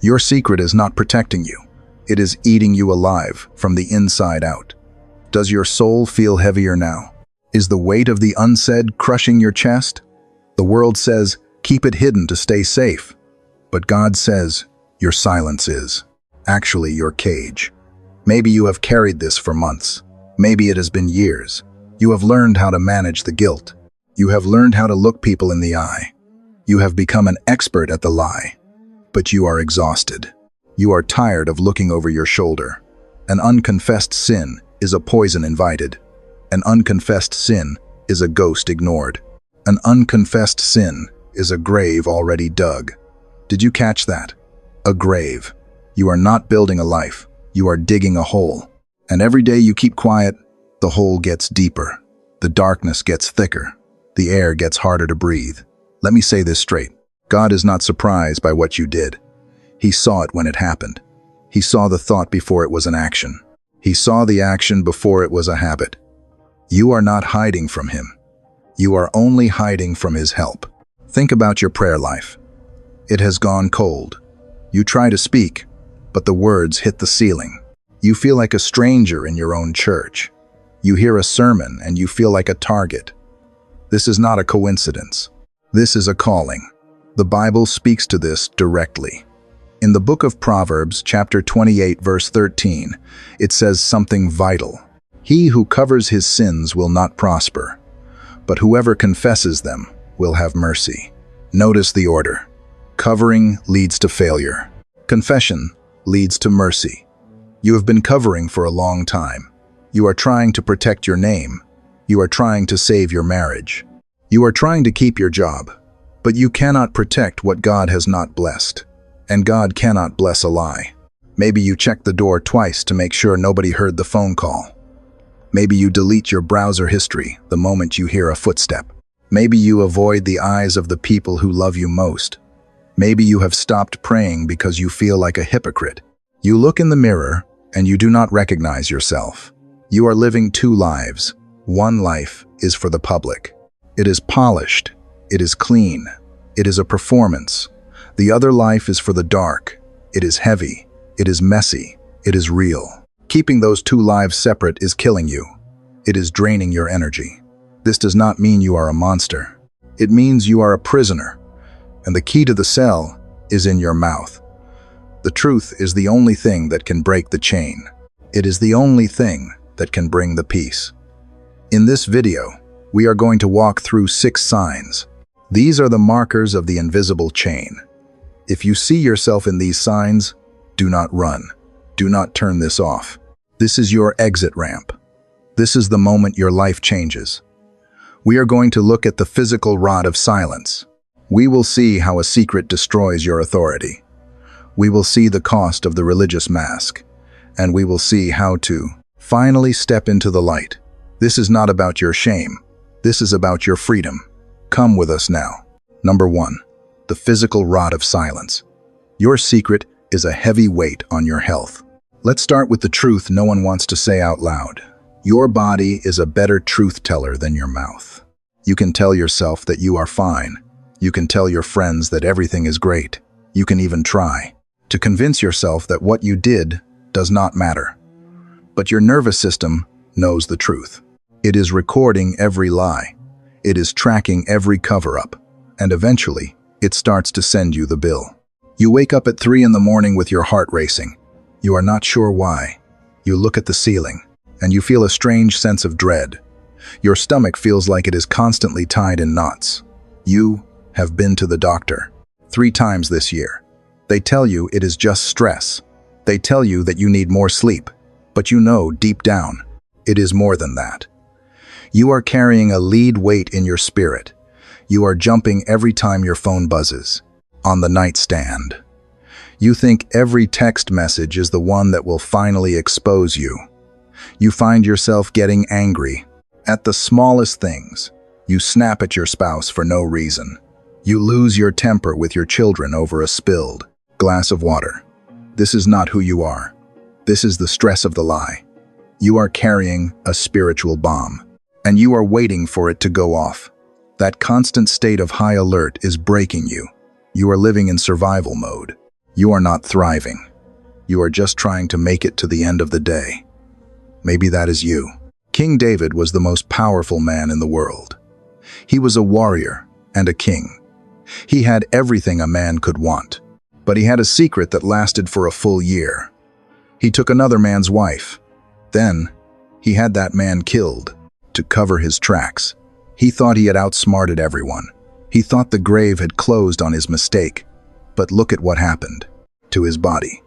Your secret is not protecting you. It is eating you alive from the inside out. Does your soul feel heavier now? Is the weight of the unsaid crushing your chest? The world says, keep it hidden to stay safe. But God says, your silence is actually your cage. Maybe you have carried this for months. Maybe it has been years. You have learned how to manage the guilt. You have learned how to look people in the eye. You have become an expert at the lie. But you are exhausted. You are tired of looking over your shoulder. An unconfessed sin is a poison invited. An unconfessed sin is a ghost ignored. An unconfessed sin is a grave already dug. Did you catch that? A grave. You are not building a life. You are digging a hole. And every day you keep quiet, the hole gets deeper. The darkness gets thicker. The air gets harder to breathe. Let me say this straight. God is not surprised by what you did. He saw it when it happened. He saw the thought before it was an action. He saw the action before it was a habit. You are not hiding from Him. You are only hiding from His help. Think about your prayer life. It has gone cold. You try to speak, but the words hit the ceiling. You feel like a stranger in your own church. You hear a sermon and you feel like a target. This is not a coincidence. This is a calling. The Bible speaks to this directly. In the book of Proverbs, chapter 28, verse 13, it says something vital. He who covers his sins will not prosper, but whoever confesses them will have mercy. Notice the order. Covering leads to failure. Confession leads to mercy. You have been covering for a long time. You are trying to protect your name. You are trying to save your marriage. You are trying to keep your job, but you cannot protect what God has not blessed. And God cannot bless a lie. Maybe you check the door twice to make sure nobody heard the phone call. Maybe you delete your browser history the moment you hear a footstep. Maybe you avoid the eyes of the people who love you most. Maybe you have stopped praying because you feel like a hypocrite. You look in the mirror and you do not recognize yourself. You are living two lives. One life is for the public. It is polished. It is clean. It is a performance. The other life is for the dark. It is heavy. It is messy. It is real. Keeping those two lives separate is killing you. It is draining your energy. This does not mean you are a monster. It means you are a prisoner. And the key to the cell is in your mouth. The truth is the only thing that can break the chain. It is the only thing that can bring the peace. In this video, we are going to walk through 6 signs. These are the markers of the invisible chain. If you see yourself in these signs, do not run. Do not turn this off. This is your exit ramp. This is the moment your life changes. We are going to look at the physical rod of silence. We will see how a secret destroys your authority. We will see the cost of the religious mask, and we will see how to finally step into the light. This is not about your shame. This is about your freedom. Come with us now. Number 1. The physical rod of silence. Your secret is a heavy weight on your health. Let's start with the truth no one wants to say out loud. Your body is a better truth teller than your mouth. You can tell yourself that you are fine. You can tell your friends that everything is great. You can even try to convince yourself that what you did does not matter. But your nervous system knows the truth. It is recording every lie. It is tracking every cover-up. And eventually, it starts to send you the bill. You wake up at 3 in the morning with your heart racing. You are not sure why. You look at the ceiling, and you feel a strange sense of dread. Your stomach feels like it is constantly tied in knots. You have been to the doctor 3 times this year. They tell you it is just stress. They tell you that you need more sleep. But you know deep down, it is more than that. You are carrying a lead weight in your spirit. You are jumping every time your phone buzzes. On the nightstand. You think every text message is the one that will finally expose you. You find yourself getting angry at the smallest things. You snap at your spouse for no reason. You lose your temper with your children over a spilled glass of water. This is not who you are. This is the stress of the lie. You are carrying a spiritual bomb, and you are waiting for it to go off. That constant state of high alert is breaking you. You are living in survival mode. You are not thriving. You are just trying to make it to the end of the day. Maybe that is you. King David was the most powerful man in the world. He was a warrior and a king. He had everything a man could want, but he had a secret that lasted for a full year. He took another man's wife. Then, he had that man killed to cover his tracks. He thought he had outsmarted everyone. He thought the grave had closed on his mistake. But look at what happened to his body.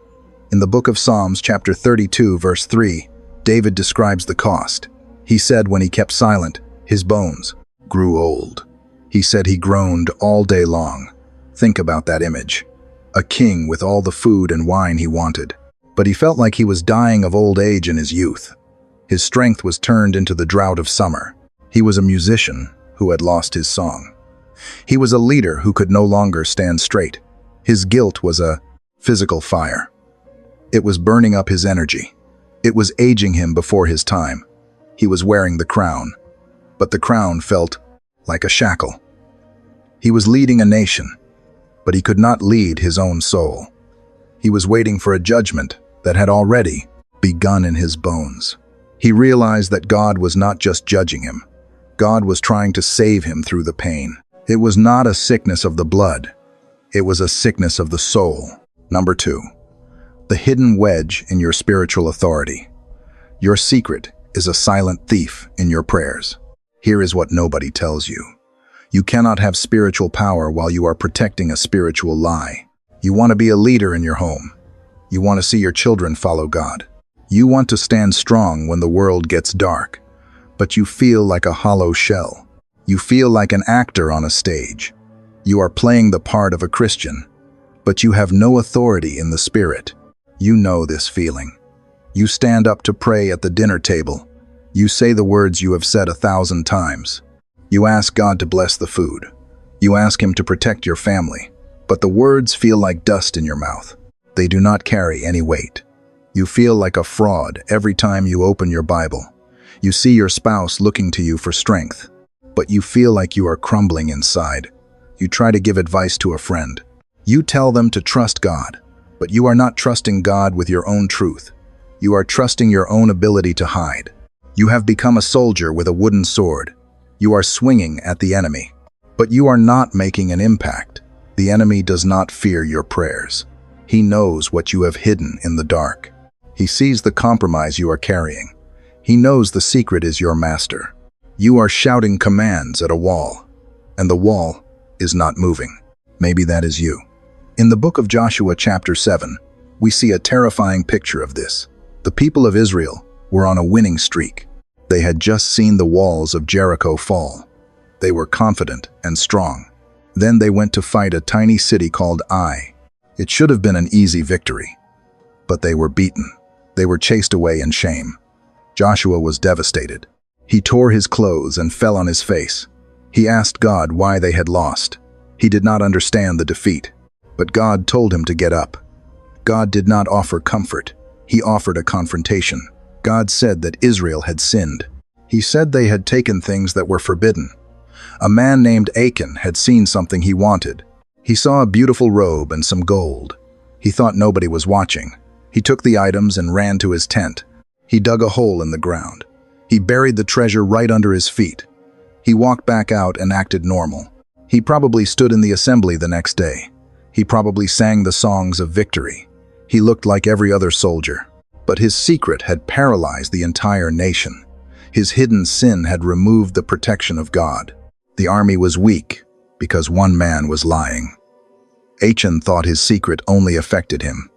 In the book of Psalms, chapter 32, verse 3, David describes the cost. He said when he kept silent, his bones grew old. He said he groaned all day long. Think about that image. A king with all the food and wine he wanted. But he felt like he was dying of old age in his youth. His strength was turned into the drought of summer. He was a musician who had lost his song. He was a leader who could no longer stand straight. His guilt was a physical fire. It was burning up his energy. It was aging him before his time. He was wearing the crown, but the crown felt like a shackle. He was leading a nation, but he could not lead his own soul. He was waiting for a judgment that had already begun in his bones. He realized that God was not just judging him. God was trying to save him through the pain. It was not a sickness of the blood. It was a sickness of the soul. Number 2, the hidden wedge in your spiritual authority. Your secret is a silent thief in your prayers. Here is what nobody tells you. You cannot have spiritual power while you are protecting a spiritual lie. You want to be a leader in your home. You want to see your children follow God. You want to stand strong when the world gets dark, but you feel like a hollow shell. You feel like an actor on a stage. You are playing the part of a Christian, but you have no authority in the spirit. You know this feeling. You stand up to pray at the dinner table. You say the words you have said 1,000 times. You ask God to bless the food. You ask Him to protect your family, but the words feel like dust in your mouth. They do not carry any weight. You feel like a fraud every time you open your Bible. You see your spouse looking to you for strength, but you feel like you are crumbling inside. You try to give advice to a friend. You tell them to trust God, but you are not trusting God with your own truth. You are trusting your own ability to hide. You have become a soldier with a wooden sword. You are swinging at the enemy, but you are not making an impact. The enemy does not fear your prayers. He knows what you have hidden in the dark. He sees the compromise you are carrying. He knows the secret is your master. You are shouting commands at a wall, and the wall is not moving. Maybe that is you. In the book of Joshua chapter 7, we see a terrifying picture of this. The people of Israel were on a winning streak. They had just seen the walls of Jericho fall. They were confident and strong. Then they went to fight a tiny city called Ai. It should have been an easy victory, but they were beaten. They were chased away in shame. Joshua was devastated. He tore his clothes and fell on his face. He asked God why they had lost. He did not understand the defeat, but God told him to get up. God did not offer comfort. He offered a confrontation. God said that Israel had sinned. He said they had taken things that were forbidden. A man named Achan had seen something he wanted. He saw a beautiful robe and some gold. He thought nobody was watching. He took the items and ran to his tent. He dug a hole in the ground. He buried the treasure right under his feet. He walked back out and acted normal. He probably stood in the assembly the next day. He probably sang the songs of victory. He looked like every other soldier. But his secret had paralyzed the entire nation. His hidden sin had removed the protection of God. The army was weak because one man was lying. Achan thought his secret only affected him.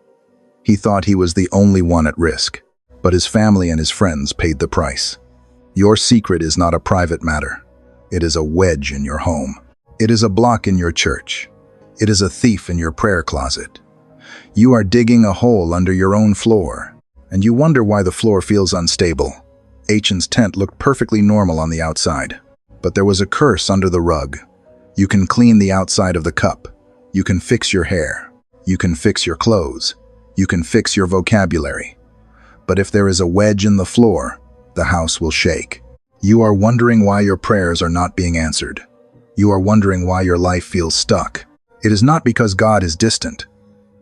He thought he was the only one at risk, but his family and his friends paid the price. Your secret is not a private matter. It is a wedge in your home. It is a block in your church. It is a thief in your prayer closet. You are digging a hole under your own floor, and you wonder why the floor feels unstable. Achan's tent looked perfectly normal on the outside, but there was a curse under the rug. You can clean the outside of the cup. You can fix your hair. You can fix your clothes. You can fix your vocabulary. But if there is a wedge in the floor, the house will shake. You are wondering why your prayers are not being answered. You are wondering why your life feels stuck. It is not because God is distant.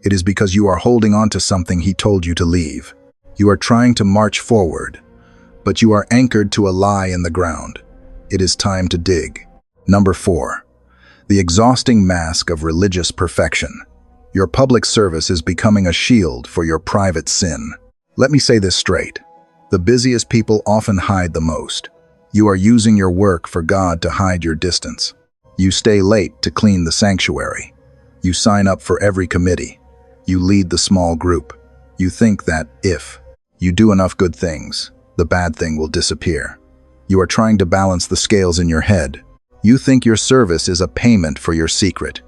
It is because you are holding on to something he told you to leave. You are trying to march forward, but you are anchored to a lie in the ground. It is time to dig. Number 4. The exhausting mask of religious perfection. Your public service is becoming a shield for your private sin. Let me say this straight. The busiest people often hide the most. You are using your work for God to hide your distance. You stay late to clean the sanctuary. You sign up for every committee. You lead the small group. You think that if you do enough good things, the bad thing will disappear. You are trying to balance the scales in your head. You think your service is a payment for your secret.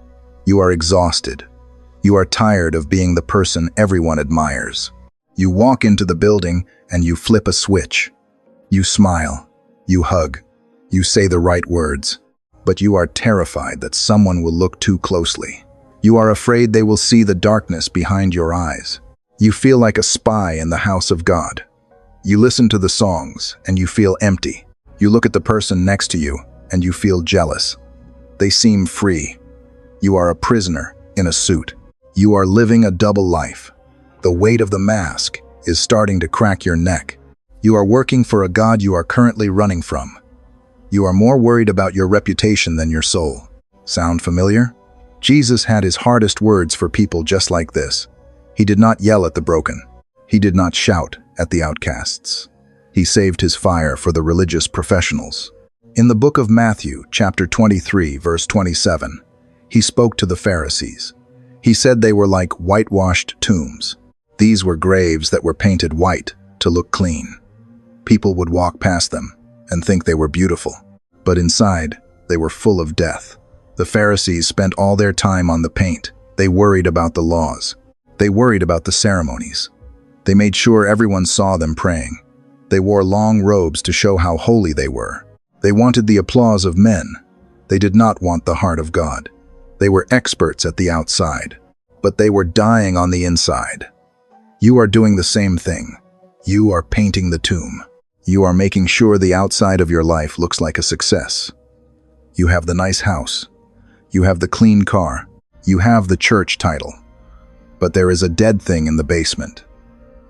You are exhausted. You are tired of being the person everyone admires. You walk into the building and you flip a switch. You smile. You hug. You say the right words. But you are terrified that someone will look too closely. You are afraid they will see the darkness behind your eyes. You feel like a spy in the house of God. You listen to the songs and you feel empty. You look at the person next to you and you feel jealous. They seem free. You are a prisoner in a suit. You are living a double life. The weight of the mask is starting to crack your neck. You are working for a God you are currently running from. You are more worried about your reputation than your soul. Sound familiar? Jesus had his hardest words for people just like this. He did not yell at the broken. He did not shout at the outcasts. He saved his fire for the religious professionals. In the book of Matthew, chapter 23, verse 27, he spoke to the Pharisees. He said they were like whitewashed tombs. These were graves that were painted white to look clean. People would walk past them and think they were beautiful, but inside, they were full of death. The Pharisees spent all their time on the paint. They worried about the laws. They worried about the ceremonies. They made sure everyone saw them praying. They wore long robes to show how holy they were. They wanted the applause of men. They did not want the heart of God. They were experts at the outside, but they were dying on the inside. You are doing the same thing. You are painting the tomb. You are making sure the outside of your life looks like a success. You have the nice house. You have the clean car. You have the church title. But there is a dead thing in the basement.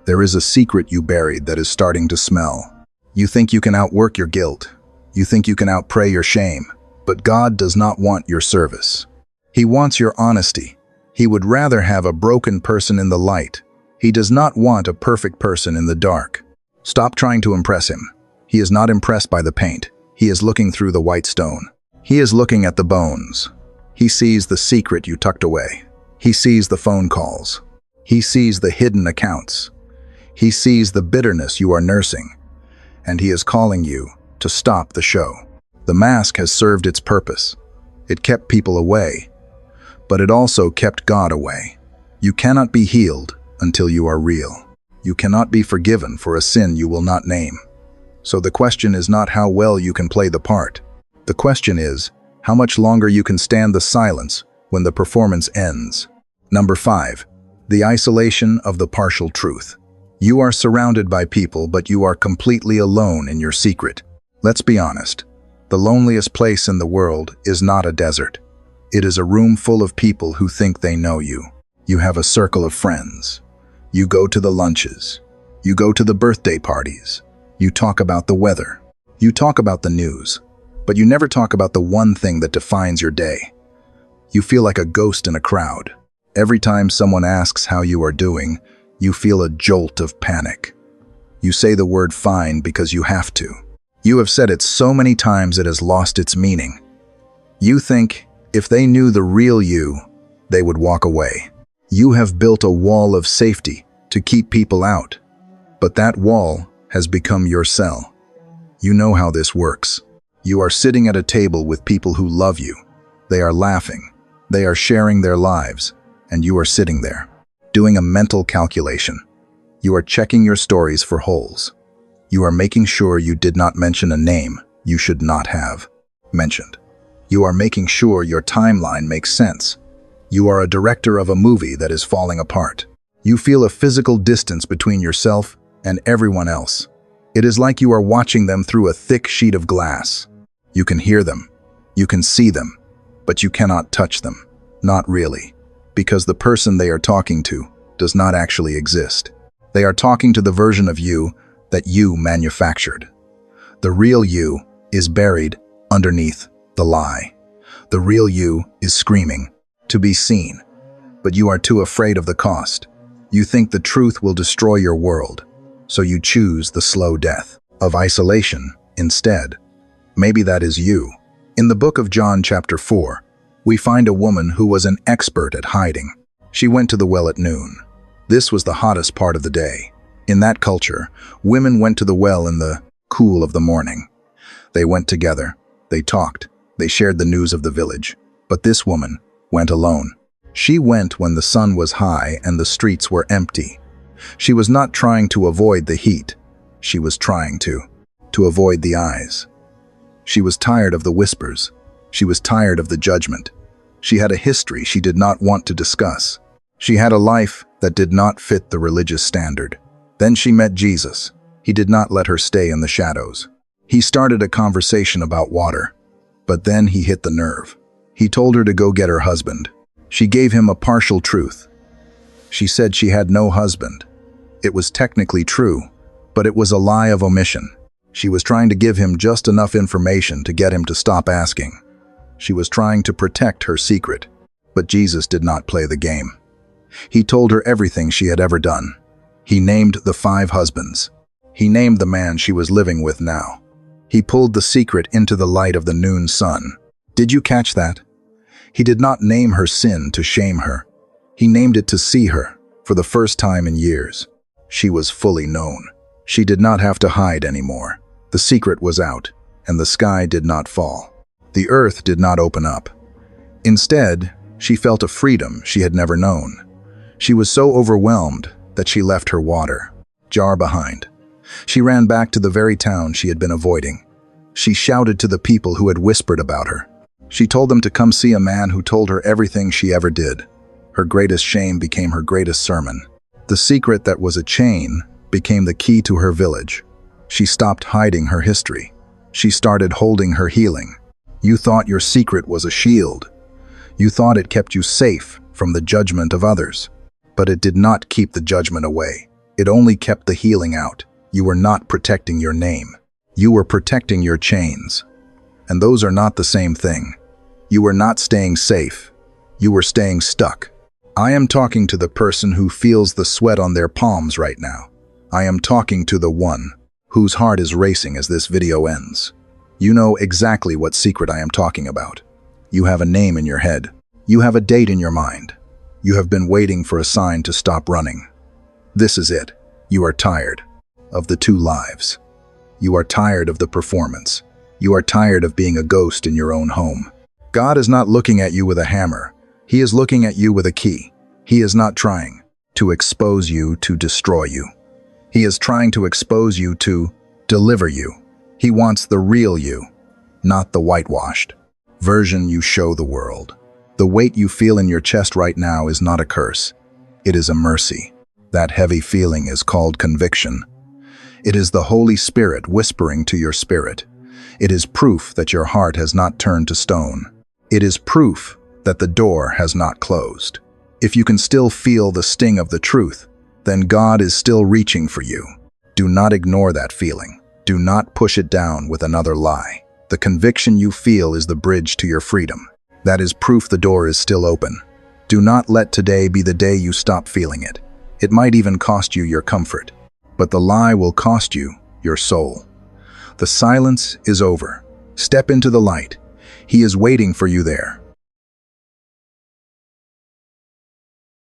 There is a secret you buried that is starting to smell. You think you can outwork your guilt. You think you can outpray your shame. But God does not want your service. He wants your honesty. He would rather have a broken person in the light. He does not want a perfect person in the dark. Stop trying to impress him. He is not impressed by the paint. He is looking through the white stone. He is looking at the bones. He sees the secret you tucked away. He sees the phone calls. He sees the hidden accounts. He sees the bitterness you are nursing. And he is calling you to stop the show. The mask has served its purpose. It kept people away, but it also kept God away. You cannot be healed until you are real. You cannot be forgiven for a sin you will not name. So the question is not how well you can play the part. The question is how much longer you can stand the silence when the performance ends. Number 5. The isolation of the partial truth. You are surrounded by people, but you are completely alone in your secret. Let's be honest. The loneliest place in the world is not a desert. It is a room full of people who think they know you. You have a circle of friends. You go to the lunches. You go to the birthday parties. You talk about the weather. You talk about the news. But you never talk about the one thing that defines your day. You feel like a ghost in a crowd. Every time someone asks how you are doing, you feel a jolt of panic. You say the word fine because you have to. You have said it so many times it has lost its meaning. You think if they knew the real you, they would walk away. You have built a wall of safety to keep people out, but that wall has become your cell. You know how this works. You are sitting at a table with people who love you. They are laughing. They are sharing their lives, and you are sitting there, doing a mental calculation. You are checking your stories for holes. You are making sure you did not mention a name you should not have mentioned. You are making sure your timeline makes sense. You are a director of a movie that is falling apart. You feel a physical distance between yourself and everyone else. It is like you are watching them through a thick sheet of glass. You can hear them. You can see them, but you cannot touch them. Not really. because the person they are talking to does not actually exist. They are talking to the version of you that you manufactured. The real you is buried underneath the lie. The real you is screaming to be seen, but you are too afraid of the cost. You think the truth will destroy your world, so you choose the slow death of isolation instead. Maybe that is you. In the book of John chapter 4, we find a woman who was an expert at hiding. She went to the well at noon. This was the hottest part of the day. In that culture, women went to the well in the cool of the morning. They went together, they talked, they shared the news of the village. But this woman went alone. She went when the sun was high and the streets were empty. She was not trying to avoid the heat. She was trying to avoid the eyes. She was tired of the whispers. She was tired of the judgment. She had a history she did not want to discuss. She had a life that did not fit the religious standard. Then she met Jesus. He did not let her stay in the shadows. He started a conversation about water, but then he hit the nerve. He told her to go get her husband. She gave him a partial truth. She said she had no husband. It was technically true, but it was a lie of omission. She was trying to give him just enough information to get him to stop asking. She was trying to protect her secret, but Jesus did not play the game. He told her everything she had ever done. He named the 5 husbands. He named the man she was living with now. He pulled the secret into the light of the noon sun. Did you catch that? He did not name her sin to shame her. He named it to see her, for the first time in years. She was fully known. She did not have to hide anymore. The secret was out, and the sky did not fall. The earth did not open up. Instead, she felt a freedom she had never known. She was so overwhelmed that she left her water jar behind. She ran back to the very town she had been avoiding. She shouted to the people who had whispered about her. She told them to come see a man who told her everything she ever did. Her greatest shame became her greatest sermon. The secret that was a chain became the key to her village. She stopped hiding her history. She started holding her healing. You thought your secret was a shield. You thought it kept you safe from the judgment of others. But it did not keep the judgment away. It only kept the healing out. You were not protecting your name. You were protecting your chains. And those are not the same thing. You were not staying safe. You were staying stuck. I am talking to the person who feels the sweat on their palms right now. I am talking to the one whose heart is racing as this video ends. You know exactly what secret I am talking about. You have a name in your head. You have a date in your mind. You have been waiting for a sign to stop running. This is it. You are tired of the 2 lives. You are tired of the performance. You are tired of being a ghost in your own home. God is not looking at you with a hammer. He is looking at you with a key. He is not trying to expose you to destroy you. He is trying to expose you to deliver you. He wants the real you, not the whitewashed version you show the world. The weight you feel in your chest right now is not a curse. It is a mercy. That heavy feeling is called conviction. It is the Holy Spirit whispering to your spirit. It is proof that your heart has not turned to stone. It is proof that the door has not closed. If you can still feel the sting of the truth, then God is still reaching for you. Do not ignore that feeling. Do not push it down with another lie. The conviction you feel is the bridge to your freedom. That is proof the door is still open. Do not let today be the day you stop feeling it. It might even cost you your comfort, but the lie will cost you your soul. The silence is over. Step into the light. He is waiting for you there.